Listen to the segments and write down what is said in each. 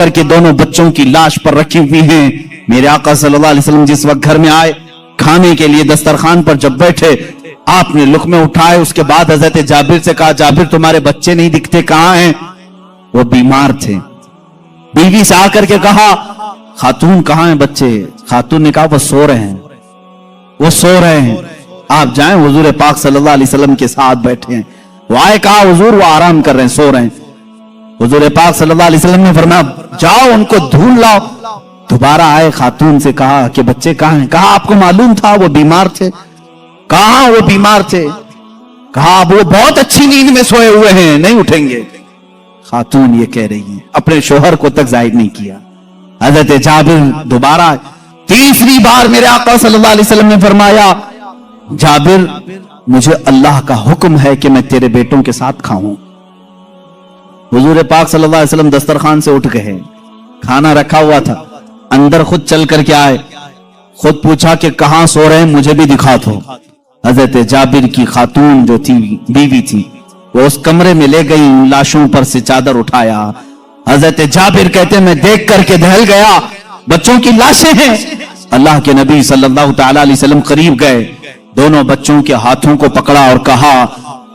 کر کے دونوں بچوں کی لاش پر رکھی ہوئی ہیں. میرے آقا صلی اللہ علیہ وسلم جس وقت گھر میں آئے, کھانے کے لیے دسترخوان پر جب بیٹھے, آپ نے لقمے اٹھائے. اس کے بعد حضرت جابر سے کہا, جابر تمہارے بچے نہیں دکھتے, کہاں ہیں؟ وہ بیمار تھے. بیوی سے آ کر کے کہا, خاتون کہاں ہیں بچے؟ خاتون نے کہا وہ سو رہے ہیں, وہ سو رہے ہیں, آپ جائیں. حضور پاک صلی اللہ علیہ وسلم کے ساتھ بیٹھے ہیں. وہ آئے, کہا حضور وہ آرام کر رہے ہیں, سو رہے ہیں. حضور پاک صلی اللہ علیہ وسلم نے فرمایا جاؤ ان کو ڈھونڈ لاؤ. دوبارہ آئے, خاتون سے کہا کہ بچے کہاں ہیں؟ کہا آپ کو معلوم تھا وہ بیمار تھے. کہاں وہ بیمار تھے؟ کہا وہ بہت اچھی نیند میں سوئے ہوئے ہیں, نہیں اٹھیں گے. خاتون یہ کہہ رہی ہیں, اپنے شوہر کو تک ظاہر نہیں کیا. حضرت جابر دوبارہ آئے. تیسری بار میرے آقا صلی اللہ علیہ وسلم نے فرمایا, جابر مجھے اللہ کا حکم ہے کہ میں تیرے بیٹوں کے ساتھ کھاؤں. حضور پاک صلی اللہ علیہ وسلم دسترخوان سے اٹھ گئے, کھانا رکھا ہوا تھا, اندر خود چل کر کے آئے, خود پوچھا کہ کہاں سو رہے ہیں, مجھے بھی دکھا دو. حضرت جابر کی خاتون جو تھی, بیوی تھی, وہ اس کمرے میں لے گئی, لاشوں پر سے چادر اٹھایا. حضرت جابر کہتے میں دیکھ کر کے دہل گیا, بچوں کی لاشیں ہیں. اللہ کے نبی صلی اللہ تعالی علیہ وسلم قریب گئے, دونوں بچوں کے ہاتھوں کو پکڑا اور کہا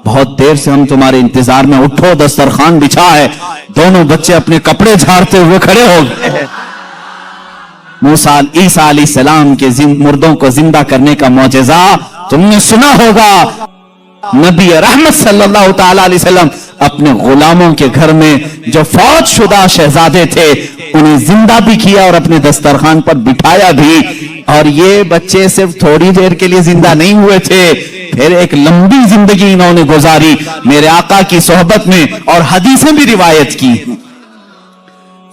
بہت دیر سے ہم تمہارے انتظار میں, اٹھو دسترخوان بچھا ہے. دونوں بچے اپنے کپڑے جھاڑتے ہوئے کھڑے ہو گئے. موسیٰ عیسیٰ علیہ السلام کے مردوں کو زندہ کرنے کا معجزہ تم نے سنا ہوگا. نبی رحمت صلی اللہ تعالی علیہ وسلم اپنے غلاموں کے گھر میں جو فوت شدہ شہزادے تھے انہیں زندہ بھی کیا اور اپنے دسترخوان پر بٹھایا بھی. اور یہ بچے صرف تھوڑی دیر کے لیے زندہ نہیں ہوئے تھے, پھر ایک لمبی زندگی انہوں نے گزاری میرے آقا کی صحبت میں, اور حدیثیں بھی روایت کی.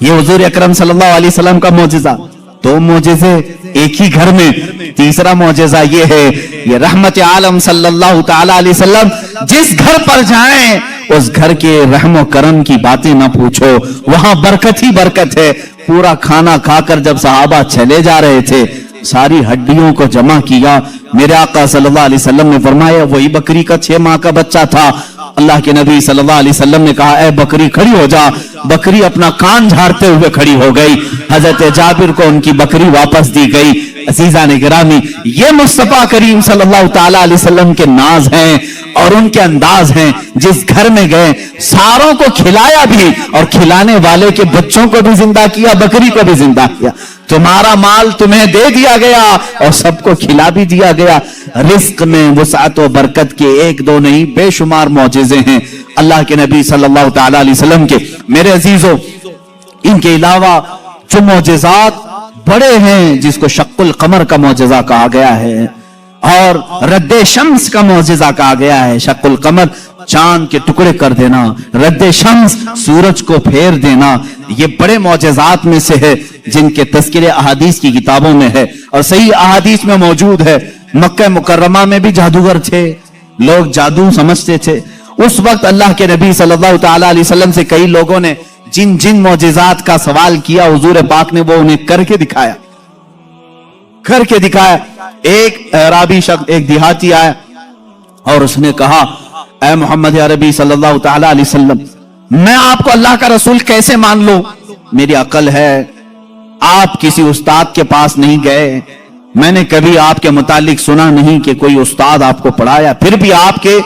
یہ حضور اکرم صلی اللہ علیہ وسلم کا معجزہ. دو معجزے ایک ہی گھر میں. تیسرا معجزہ یہ ہے, یہ رحمت عالم صلی اللہ تعالی علیہ وسلم جس گھر پر جائیں اس گھر کے رحم و کرم کی باتیں نہ پوچھو, وہاں برکت ہی برکت ہے. پورا کھانا کھا کر جب صحابہ چلے جا رہے تھے, ساری ہڈیوں کو جمع کیا. میرے آقا صلی اللہ علیہ وسلم نے فرمایا وہی بکری کا 6 ماہ کا بچہ تھا. اللہ کے نبی صلی اللہ علیہ وسلم نے کہا اے بکری کھڑی ہو جا. بکری اپنا کان جھاڑتے ہوئے کھڑی ہو گئی. حضرت جابر کو ان کی بکری واپس دی گئی. عزیزان گرامی, یہ مصطفیٰ کریم صلی اللہ تعالی علیہ وسلم کے ناز ہیں اور ان کے انداز ہیں. جس گھر میں گئے ساروں کو کھلایا بھی, اور کھلانے والے کے بچوں کو بھی زندہ کیا, بکری کو بھی زندہ کیا. تمہارا مال تمہیں دے دیا گیا اور سب کو کھلا بھی دیا گیا. رزق میں وسعت و برکت کے ایک دو نہیں بے شمار معجزے ہیں اللہ کے نبی صلی اللہ تعالی علیہ وسلم کے. میرے عزیزوں, ان کے علاوہ جو معجزات بڑے ہیں, جس کو شق القمر کا معجزہ کہا گیا ہے اور رد شمس کا معجزہ کہا گیا ہے. شق القمر چاند کے ٹکڑے کر دینا, رد شمس سورج کو پھیر دینا, یہ بڑے معجزات میں سے ہے جن کے تذکرے احادیث کی کتابوں میں ہے اور صحیح احادیث میں موجود ہے. مکہ مکرمہ میں بھی جادوگر تھے, لوگ جادو سمجھتے تھے. اس وقت اللہ کے نبی صلی اللہ تعالی علیہ وسلم سے کئی لوگوں نے جن جن معجزات کا سوال کیا, حضور پاک نے وہ انہیں کر کے دکھایا, کر کے دکھایا. ایک عربی شخص, ایک دیہاتی آیا اور اس نے کہا اے محمد عربی صلی اللہ تعالی علیہ وسلم, میں آپ کو اللہ کا رسول کیسے مان لوں؟ میری عقل ہے, آپ کسی استاد کے پاس نہیں گئے, میں نے کبھی آپ کے متعلق سنا نہیں کہ کوئی استاد آپ کو پڑھایا, پھر بھی آپ کے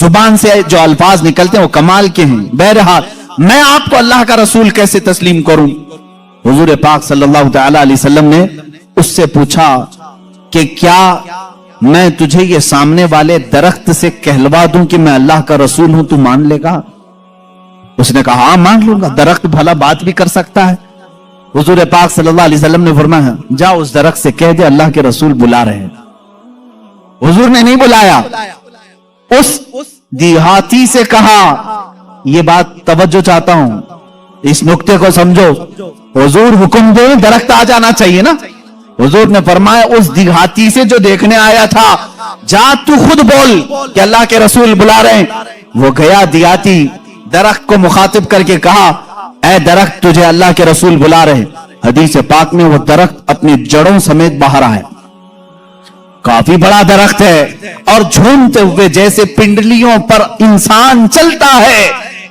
زبان سے جو الفاظ نکلتے ہیں وہ کمال کے ہیں. بہرحال میں آپ کو اللہ کا رسول کیسے تسلیم کروں؟ حضور پاک صلی اللہ تعالی علیہ وسلم نے اس سے پوچھا کہ کیا میں تجھے یہ سامنے والے درخت سے کہلوا دوں کہ میں اللہ کا رسول ہوں, تو مان لے گا؟ اس نے کہا ہاں مان لوں گا, درخت بھلا بات بھی کر سکتا ہے. حضور پاک صلی اللہ علیہ وسلم نے فرمایا جا اس درخت سے کہہ دے اللہ کے رسول بلا رہے ہیں. حضور نے نہیں بلایا, اس دیہاتی سے کہا, یہ بات توجہ چاہتا ہوں, اس نقطے کو سمجھو. حضور حکم دے درخت آ جانا چاہیے نا. حضور نے فرمایا اس دیہاتی سے جو دیکھنے آیا تھا, جا تو خود بول کہ اللہ کے رسول بلا رہے ہیں. وہ گیا دیہاتی, درخت کو مخاطب کر کے کہا اے درخت تجھے اللہ کے رسول بلا رہے ہیں. حدیث پاک میں وہ درخت اپنی جڑوں سمیت باہر آئے. کافی بڑا درخت ہے اور جھومتے ہوئے جیسے پنڈلیوں پر انسان چلتا ہے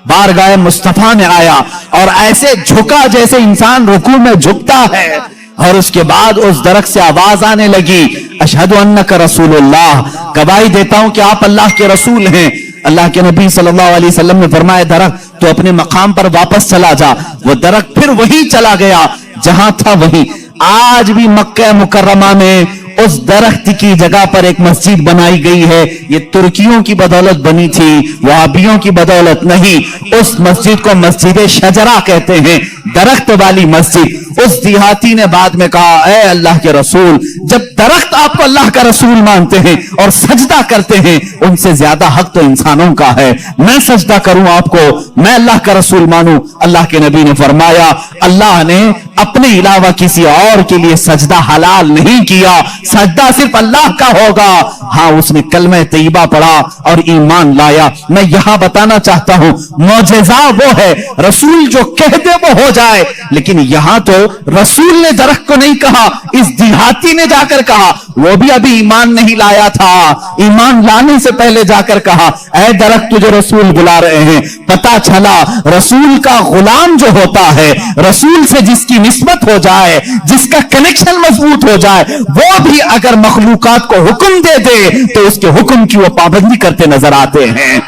बारगाह मुस्तफा में आया और ऐसे झुका जैसे इंसान रुकू में झुकता है, और उसके बाद उस दरख्त से आवाज आने लगी, अशहदु अन्नका रसूलुल्लाह, गवाही देता हूं कि आप अल्लाह के रसूल हैं। अल्लाह के नबी सल्लल्लाहु अलैहि वसल्लम ने फरमाया, दरख्त तो अपने मकाम पर वापस चला जा। वो दरख्त फिर वही चला गया जहां था वहीं। आज भी मक्का मुकर्रमा में उस दरख्त की जगह पर एक मस्जिद बनाई गई है। ये तुर्कियों की बदौलत बनी थी, वहाबियों की बदौलत नहीं। उस मस्जिद को मस्जिद शजरा कहते हैं, दरख्त वाली मस्जिद। उस देहाती ने बाद में कहा, ऐ अल्लाह के रसूल, जब दरख्त आपको अल्लाह का रसूल मानते हैं और सजदा करते हैं, उनसे ज्यादा हक तो इंसानों का है। मैं सजदा करूं आपको, मैं अल्लाह का रसूल मानूं। अल्लाह के नबी ने फरमाया, अल्लाह ने अपने अलावा किसी और के लिए सजदा हलाल नहीं किया, सजदा सिर्फ अल्लाह का होगा। हाँ, उसने कलमे तैयबा पढ़ा और ईमान लाया। मैं यहां बताना चाहता हूं, मौजज़ा वो है, रसूल जो कह दे वो हो जाए। लेकिन यहां तो रसूल ने दरख्त को नहीं कहा, इस देहाती ने जाकर कहा, वो भी अभी ईमान नहीं लाया था, ईमान लाने से पहले जाकर कहा, ऐ दरख्त तुझे रसूल बुला रहे हैं। पता चला रसूल का गुलाम जो होता है, रसूल से जिसकी निस्बत हो जाए, जिसका कनेक्शन मजबूत हो जाए, वो भी अगर मखलूकात को हुक्म दे दे तो उसके हुक्म की वो पाबंदी करते नजर आते हैं,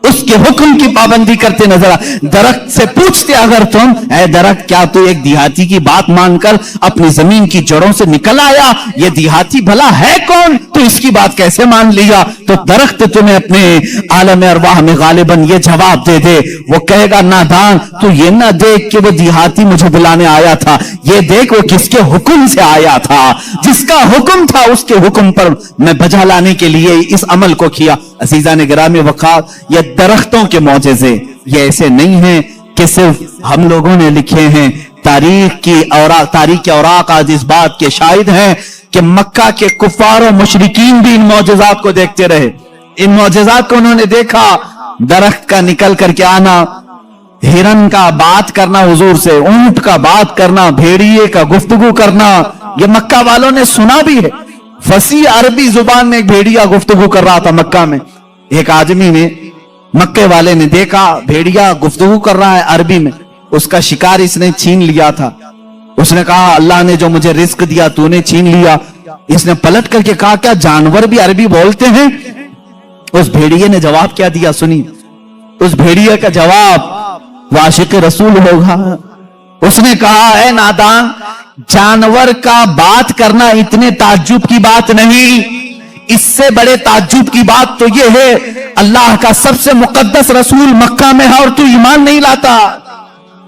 उसके हुक्म की पाबंदी करते नजर। दरख्त से पूछते अगर तुम, ऐ दरख्त, क्या तू एक देहाती की बात मानकर अपनी जमीन की जड़ों से निकल आया? ये देहाती भला है कौन, तो इसकी बात कैसे मान लिया? तो दरख्त तुम्हें अपने आलम अरवाह में गालिबन ये जवाब दे दे। वो कहेगा, नादान, तू ये ना देख कि वो देहाती मुझे बुलाने आया था, ये देख वो किसके हुक्म से आया था। जिसका हुक्म था उसके हुक्म पर मैं बजा लाने के लिए इस अमल को किया। अजीजा ने गिरामी वक़ात, ये दरख्तों के मौजज़े ये ऐसे नहीं हैं कि सिर्फ हम लोगों ने लिखे हैं। तारीख के औराक आज इस बात के शाहिद हैं कि मक्का के कुफार और मुशरिकीन भी इन मौजज़ात को देखते रहे। इन मौजज़ात को उन्होंने देखा, दरख्त का निकल करके आना, हिरन का बात करना हुजूर से, ऊंट का बात करना, भेड़िए का गुफ्तगू करना, ये मक्का वालों ने सुना भी है। फसी अरबी जुबान में एक भेड़िया गुफ्तगू कर रहा था मक्का में। एक आदमी ने, मक्के वाले ने देखा भेड़िया गुफ्तगू कर रहा है अरबी में, उसका शिकार इसने छीन लिया था। उसने कहा, अल्लाह ने जो मुझे रिस्क दिया तूने छीन लिया। इसने पलट करके कहा, क्या जानवर भी अरबी बोलते हैं? उस भेड़िए ने जवाब क्या दिया सुनी। उस भेड़िए का जवाब वाशिक रसूल होगा। उसने कहा, ऐ नादान, जानवर का बात करना इतने ताज्जुब की बात नहीं, इससे बड़े ताज्जुब की बात तो यह है, अल्लाह का सबसे मुकद्दस रसूल मक्का में है और तू ईमान नहीं लाता।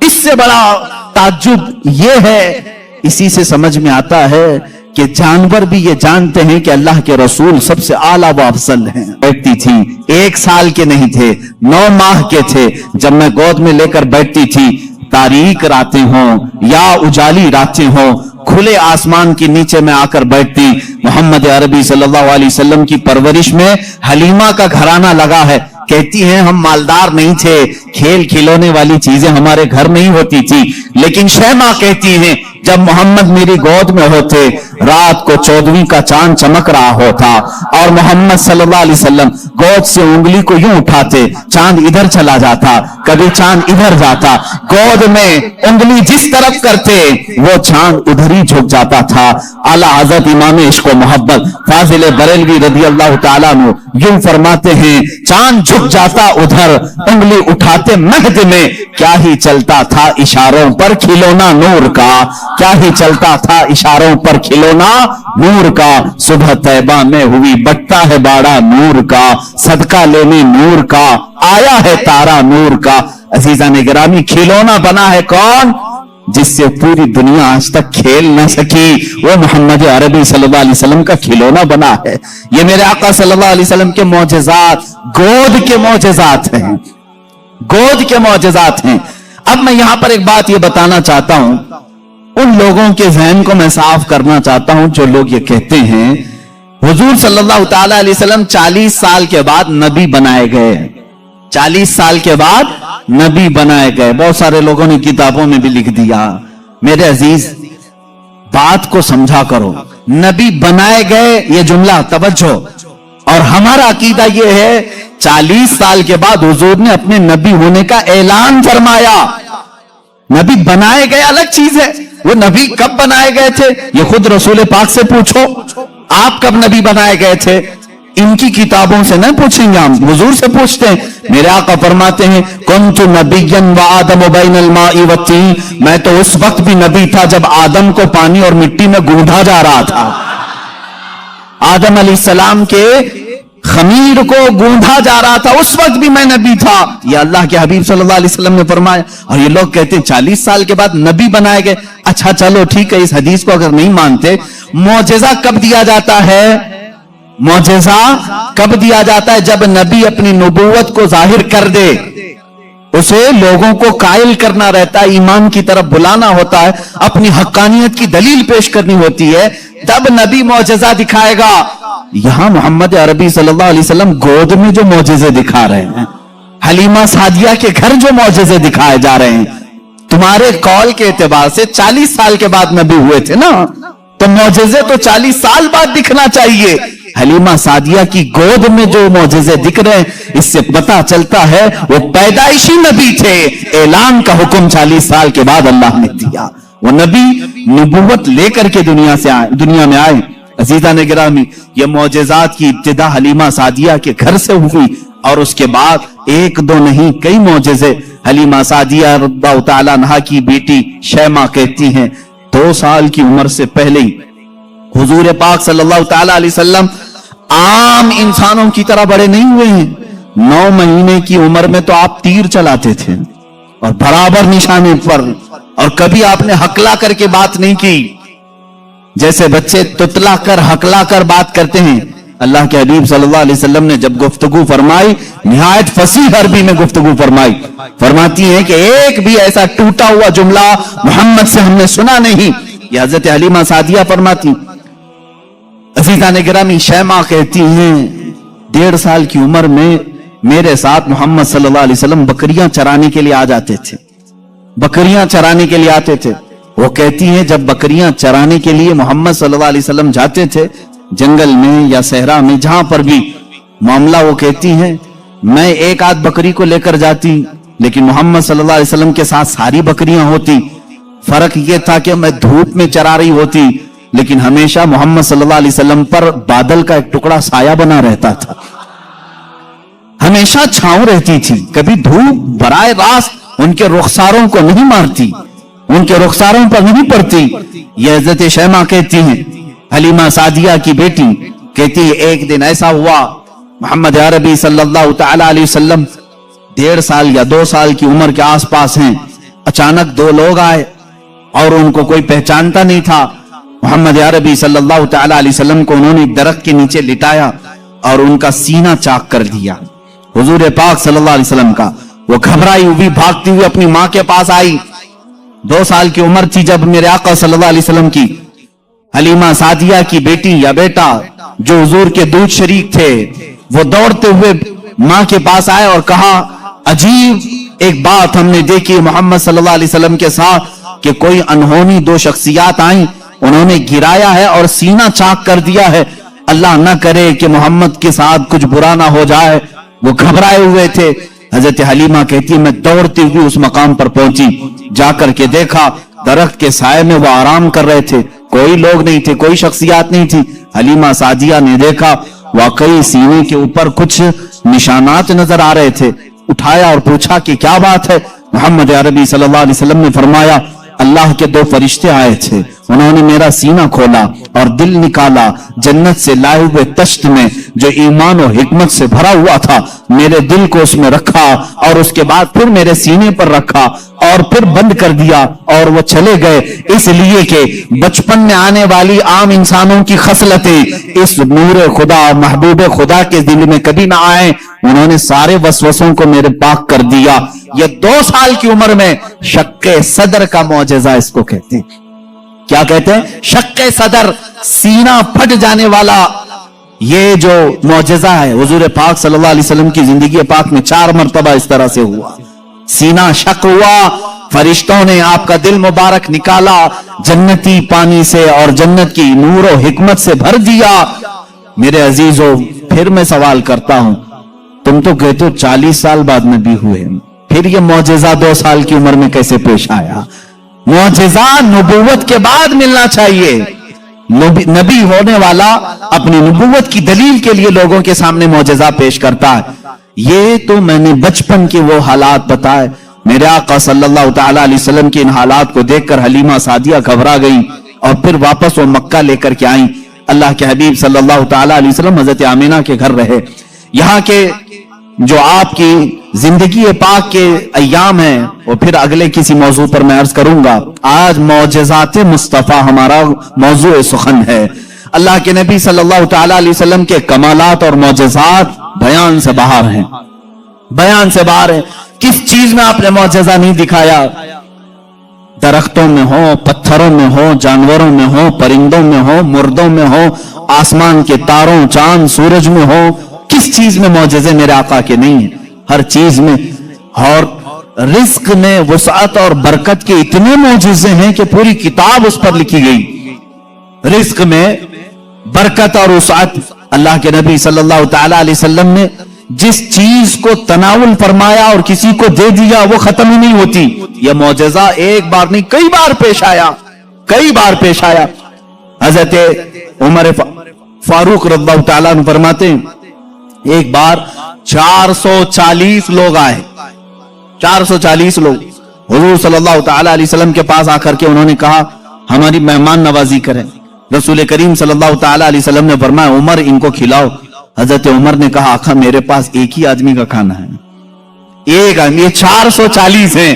इससे बड़ा ताज्जुब यह है। इसी से समझ में आता है कि जानवर भी ये जानते हैं कि अल्लाह के रसूल सबसे आला व अफजल हैं। बैठती थी, 1 साल के नहीं थे, 9 माह के थे जब मैं गोद में लेकर बैठती थी। तारीक रातें हों या उजाली रातें हों, खुले आसमान के नीचे में आकर बैठती। मोहम्मद अरबी सल्लल्लाहु अलैहि वसल्लम की परवरिश में हलीमा का घराना लगा है। कहती हैं, हम मालदार नहीं थे, खेल खिलौने वाली चीजें हमारे घर नहीं होती थी, लेकिन शैमा कहती हैं, जब मोहम्मद मेरी गोद में होते, रात को 14वीं का चांद चमक रहा होता और मोहम्मद सल्लल्लाहु अलैहि वसल्लम गोद से उंगली को यूं उठाते, चांद इधर चला जाता, कभी चांद इधर जाता, गोद में उंगली जिस तरफ करते वो चांद उधर ही झुक जाता था। आला हजरत इमाम इश्क व मोहब्बत फाजिल बरेलवी रज़ी अल्लाह तआला अन्हु यूं फरमाते हैं, चांद झुक जाता उधर, उंगली उठाते महद में, क्या ही चलता था इशारों पर खिलौना नूर का, क्या ही चलता था इशारों पर खिलौना नूर का। सुबह तैबा में हुई बट्टा है बाड़ा नूर का, सदका लेने नूर का, आया है तारा नूर का। अजीजा ने गिरामी, खिलौना बना है कौन? जिससे पूरी दुनिया आज तक खेल न सकी, वो मोहम्मद अरबी सल्लल्लाहु अलैहि वसल्लम का खिलौना बना है। ये मेरे आका सल्लल्लाहु अलैहि वसल्लम के मौजज़ात, गोद के मौजज़ात हैं, गोद के मौजज़ात हैं। अब मैं यहां पर एक बात ये बताना चाहता हूं, उन लोगों के जहन को मैं साफ करना चाहता हूं जो लोग ये कहते हैं हुजूर सल्लल्लाहु ताला अलैहि वसल्लम 40 साल के बाद नबी बनाए गए। 40 साल के बाद नबी बनाए गए। बहुत सारे लोगों ने किताबों में भी लिख दिया। मेरे अजीज, बात को समझा करो, नबी बनाए गए ये जुमला तवज्जो। और हमारा अकीदा यह है 40 साल के बाद हुजूर ने अपने नबी होने का ऐलान फरमाया। नबी बनाए गए अलग चीज है, वो नबी कब बनाए गए थे ये खुद रसूल पाक से पूछो, आप कब नबी बनाए गए थे? इनकी किताबों से नहीं पूछेंगे, हम हुजूर से पूछते हैं। मेरे आका फरमाते हैं कुन्तु नबिय्यन व आदम बैनल माई व तीन, मैं तो उस वक्त भी नबी था जब आदम को पानी और मिट्टी में गूंधा जा रहा था। आदम अलैहिस्सलाम के खमीर को गूंधा जा रहा था, उस वक्त भी मैं नबी था। ये अल्लाह के हबीब सल्लल्लाहु अलैहि वसल्लम ने फरमाया। और ये लोग कहते हैं 40 साल के बाद नबी बनाए गए। अच्छा चलो ठीक है, इस हदीस को अगर नहीं मानते, मौजज़ा कब दिया जाता है? मौजज़ा कब दिया जाता है? जब नबी अपनी नबूवत को जाहिर कर दे, उसे लोगों को कायल करना रहता है, ईमान की तरफ बुलाना होता है, अपनी हक्कानियत की दलील पेश करनी होती है, तब नबी मौजज़ा दिखाएगा। यहां मोहम्मद अरबी सल्लल्लाहु अलैहि वसल्लम गोद में जो मौजज़े दिखा रहे हैं, हलीमा सादिया के घर जो मौजज़े दिखाए जा रहे हैं, तुम्हारे कौल के एतबार से 40 साल के बाद नबी हुए थे ना, तो मौजज़े तो 40 साल बाद दिखना चाहिए। हलीमा सादिया की गोद में जो मौजज़े दिख रहे हैं, इससे पता चलता है वो पैदाइशी नबी थे। ऐलान का हुक्म 40 साल के बाद अल्लाह ने दिया। वो नबी नबूवत लेकर के दुनिया में आए। अजीजा ने गिरामी, ये मौजज़ात की इब्तिदा हलीमा सादिया के घर से हुई और उसके बाद एक दो नहीं कई मौजज़े। हलीमा सादिया रज़ियल्लाहु ताला अन्हा की बेटी शैमा कहती हैं 2 साल की उम्र से पहले ही हुजूर पाक सल्लल्लाहु ताला अलैहि वसल्लम आम इंसानों की तरह बड़े नहीं हुए हैं। 9 महीने की उम्र में तो आप तीर चलाते थे और बराबर निशाने पर, और कभी आपने हकला करके बात नहीं की, जैसे बच्चे तुतला कर हकला कर बात करते हैं। अल्लाह के हबीब सल्लल्लाहु अलैहि वसल्लम ने जब गुफ्तगू फरमाई, निहायत फसीह अरबी में गुफ्तगू फरमाई। फरमाती हैं कि एक भी ऐसा टूटा हुआ जुमला मोहम्मद से हमने सुना नहीं। यह हजरत हलीमा सादिया फरमाती। अज़ीज़ान गिरामी, शैमा कहती हैं 1.5 साल की उम्र में मेरे साथ मोहम्मद सल्लल्लाहु अलैहि वसल्लम बकरियां चराने के लिए आ जाते थे, बकरियां चराने के लिए आते थे। वो कहती हैं जब बकरियां चराने के लिए मोहम्मद सल्लल्लाहु अलैहि वसल्लम जाते थे, जंगल में या सहरा में जहां पर भी मामला, वो कहती हैं मैं एक आध बकरी को लेकर जाती, लेकिन मोहम्मद सल्लल्लाहु अलैहि वसल्लम के साथ सारी बकरियां होती। फर्क यह था कि मैं धूप में चरा रही होती, लेकिन हमेशा मोहम्मद सल्लल्लाहु अलैहि वसल्लम पर बादल का एक टुकड़ा साया बना रहता था, हमेशा छांव रहती थी। कभी धूप बराए रास्त उनके रुखसारों को नहीं मारती, उनके रुखसारों पर नहीं पड़ती। यह हज़रत शैमा कहती हैं, हलीमा सादिया की बेटी कहती है एक दिन ऐसा हुआ, मोहम्मद अरबी सल्लल्लाहु ताला अलैहि वसल्लम 1.5 साल या 2 साल की उम्र के आसपास हैं। अचानक 2 लोग आए और उनको कोई पहचानता नहीं था। मोहम्मद अरबी सल्लल्लाहु ताला अलैहि वसल्लम को उन्होंने एक दरख्त के नीचे लिटाया और उनका सीना चाक कर दिया हुजूर पाक सल्लल्लाहु अलैहि वसल्लम का। वो घबराई हुई भागती हुई अपनी मां के पास आई। 2 साल की उम्र थी जब मेरे आका सल्लल्लाहु अलैहि वसल्लम की हलीमा सादिया की बेटी या बेटा जो हुजूर के दूध शरीक थे, वो दौड़ते हुए मां के पास आए और कहा अजीब एक बात हमने देखी मोहम्मद सल्लल्लाहु अलैहि वसल्लम के साथ कि कोई अनहोनी 2 शख्सियात आई, उन्होंने गिराया है और सीना चाक कर दिया है। अल्लाह ना करे कि मोहम्मद के साथ कुछ बुरा ना हो जाए। वो घबराए हुए थे। हजरत हलीमा कहती है मैं दौड़ती हुई उस मकाम पर पहुंची, जाकर के देखा दरख्त के साए में वो आराम कर रहे थे, कोई लोग नहीं थे, कोई शख्सियात नहीं थी। हलीमा सादिया ने देखा वाकई सीने के ऊपर कुछ निशानात नजर आ रहे थे। उठाया और पूछा कि क्या बात है। मोहम्मद अरबी सल्लल्लाहु अलैहि वसल्लम ने फरमाया अल्लाह के 2 फरिश्ते आए थे, उन्होंने मेरा सीना खोला और दिल निकाला, जन्नत से लाए हुए तश्त में जो ईमान और हिकमत से भरा हुआ था, मेरे दिल को उसमें रखा और उसके बाद फिर मेरे सीने पर रखा और फिर बंद कर दिया और वो चले गए। इसलिए कि बचपन में आने वाली आम इंसानों की खसलतें इस नूर खुदा महबूब खुदा के दिल में कभी ना आए। उन्होंने सारे वसवसों को मेरे पाक कर दिया। ये 2 साल की उम्र में शक्के सदर का मौजज़ा इसको कहते हैं। क्या कहते हैं? शक्के सदर, सीना फट जाने वाला ये जो मौजज़ा है। हुजूर पाक सल्लल्लाहु अलैहि वसल्लम की जिंदगी पाक में 4 मरतबा इस तरह से हुआ। सीना शक हुआ, फरिश्तों ने आपका दिल मुबारक निकाला, जन्नती पानी से और जन्नत की नूर और हिकमत से भर दिया। मेरे अजीजों, फिर मैं सवाल करता हूं, तुम तो कहते हो 40 साल बाद नबी हुए, फिर ये मौजज़ा 2 साल की उम्र में कैसे पेश आया? मौजज़ा नबूवत के बाद मिलना चाहिए। नबी होने वाला अपनी नबूवत की दलील के लिए लोगों के सामने मौजज़ा पेश करता है। ये तो मैंने बचपन के वो हालात बताए। मेरे आका सल्लल्लाहु ताला अलैहि वसल्लम के इन हालात को देखकर हलीमा सादिया घबरा गई और फिर वापस वो मक्का लेकर के आई। अल्लाह के हबीब सल्लल्लाहु ताला अलैहि वसल्लम हजरत आमिना के घर रहे। यहाँ के जो आपकी जिंदगी पाक के अय्याम हैं वो फिर अगले किसी मौजू पर मैं अर्ज करूंगा। आज मौजज़ात मुस्तफ़ा हमारा मौजू सुखन है। अल्लाह के नबी सल्लल्लाहु ताला अलैहि वसल्लम के कमालात और मौजज़ात बयान से बाहर हैं, बयान से बाहर है। किस चीज में आपने मौजज़ा नहीं दिखाया? दरख्तों में हो, पत्थरों में हो, जानवरों में हो, परिंदों में हो, मुर्दों में हो, आसमान के तारों, चांद, सूरज में हो, किस चीज में मौजज़े मेरे आका के नहीं है? हर चीज में। और रिस्क में वुसअत और बरकत के इतने मौजज़े हैं कि पूरी किताब उस पर लिखी गई। रिस्क में बरकत और वुसअत, अल्लाह के नबी सल्लल्लाहु ताला अलैहि वसल्लम ने जिस चीज को तनावुल फरमाया और किसी को दे दिया वो खत्म ही नहीं होती। यह मौजज़ा एक बार नहीं कई बार पेश आया, कई बार पेश आया। हजरत उमर फारूक रज़ियल्लाहु ताला अन्हु फरमाते हैं एक बार 440 लोग आए, 440 लोग हुजूर सल्लल्लाहु ताला अलैहि वसल्लम के पास आकर के उन्होंने कहा हमारी मेहमान नवाजी करें। रसूल करीम सल्लल्लाहु ताला अलैहि वसल्लम ने फरमाया उमर इनको खिलाओ। हजरत उमर ने कहा आका मेरे पास एक ही आदमी का खाना है, एक आदमी, ये 440 हैं।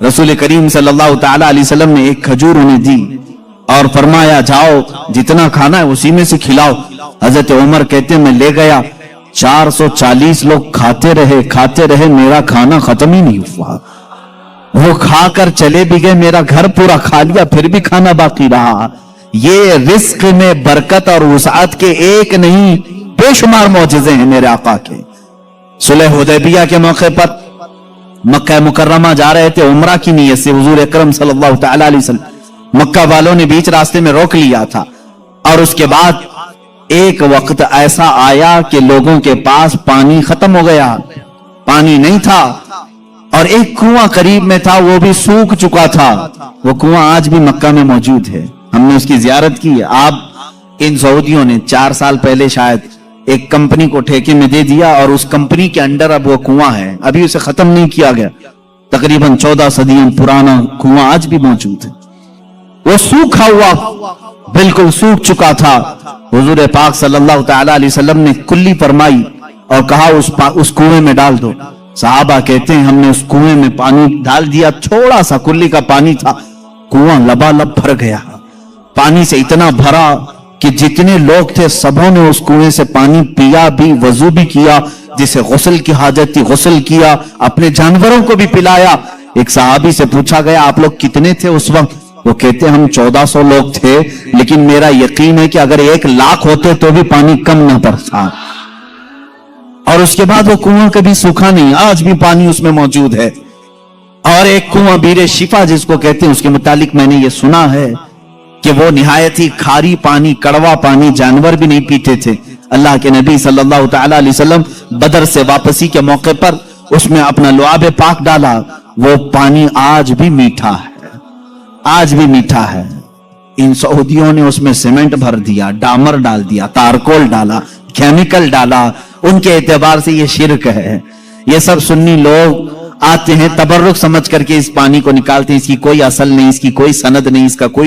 रसूल करीम सल्लल्लाहु ताला अलैहि वसल्लम ने एक खजूर उन्हें दी और फरमाया जाओ जितना खाना है उसी में से खिलाओ। हजरत उमर कहते मैं ले गया, 440 लोग खाते रहे, मेरा खाना खत्म ही नहीं हुआ। वो खाकर चले भी गए, मेरा घर पूरा खा लिया, फिर भी खाना बाकी रहा। ये रिस्क में बरकत और वुसअत के एक नहीं बेशुमार मौजज़े हैं मेरे आका के। सुलह हुदैबिया के मौके पर मक्का मुकर्रमा जा रहे थे उम्रा की नीयत से। हुजूर अकरम सल्लल्लाहु ताला अलैहि वसल्लम मक्का वालों ने बीच रास्ते में रोक लिया था और उसके बाद एक वक्त ऐसा आया कि लोगों के पास पानी खत्म हो गया, पानी नहीं था और एक कुआं करीब में था वो भी सूख चुका था। वो कुआं आज भी मक्का में मौजूद है, हमने उसकी जियारत की है। आप इन सऊदियों ने 4 साल पहले शायद एक कंपनी को ठेके में दे दिया और उस कंपनी के अंडर अब वो कुआं है, अभी उसे खत्म नहीं किया गया। तकरीबन 14 सदियों पुराना कुआं आज भी मौजूद है। वो सूखा हुआ बिल्कुल सूख चुका था। हुजूर पाक सल्लल्लाहु ताला अलैहि वसल्लम ने कुल्ली फरमाई और कहा उस कुएं में डाल दो। सहाबा कहते हैं हमने उस कुएं में पानी डाल दिया, थोड़ा सा कुल्ली का पानी था, कुआं लबालब भर गया। पानी से इतना भरा कि जितने लोग थे सबों ने उस कुएं से पानी पिया भी, वजू भी किया, जिसे गुस्ल की हाजत थी गुस्ल किया, अपने जानवरों को भी पिलाया। एक सहाबी से पूछा गया आप लोग कितने थे उस वक्त? वो कहते हम 1400 लोग थे, लेकिन मेरा यकीन है कि अगर 1 लाख होते तो भी पानी कम न पड़ता। और उसके बाद वो कुआं कभी सूखा नहीं, आज भी पानी उसमें मौजूद है। और एक कुआं बीरे शिफा जिसको कहते हैं, उसके मुतालिक मैंने ये सुना है कि वो निहायत ही खारी पानी, कड़वा पानी जानवर भी नहीं पीते थे। अल्लाह के नबी सल्लल्लाहु ताला अलैहि वसल्लम बदर से वापसी के मौके पर उसमें अपना लुआब पाक डाला। वो पानी आज भी मीठा है, आज भी मीठा है। इन सऊदियों ने उसमें सीमेंट भर दिया, डामर डाल दिया, तारकोल डाला, केमिकल डाला। उनके एतबार से ये शिरक है। ये सब सुन्नी लोग आते हैं तबर्रुक समझ करके इस पानी को निकालते हैं। इसकी कोई असल नहीं, इसकी कोई सनद नहीं, इसका कोई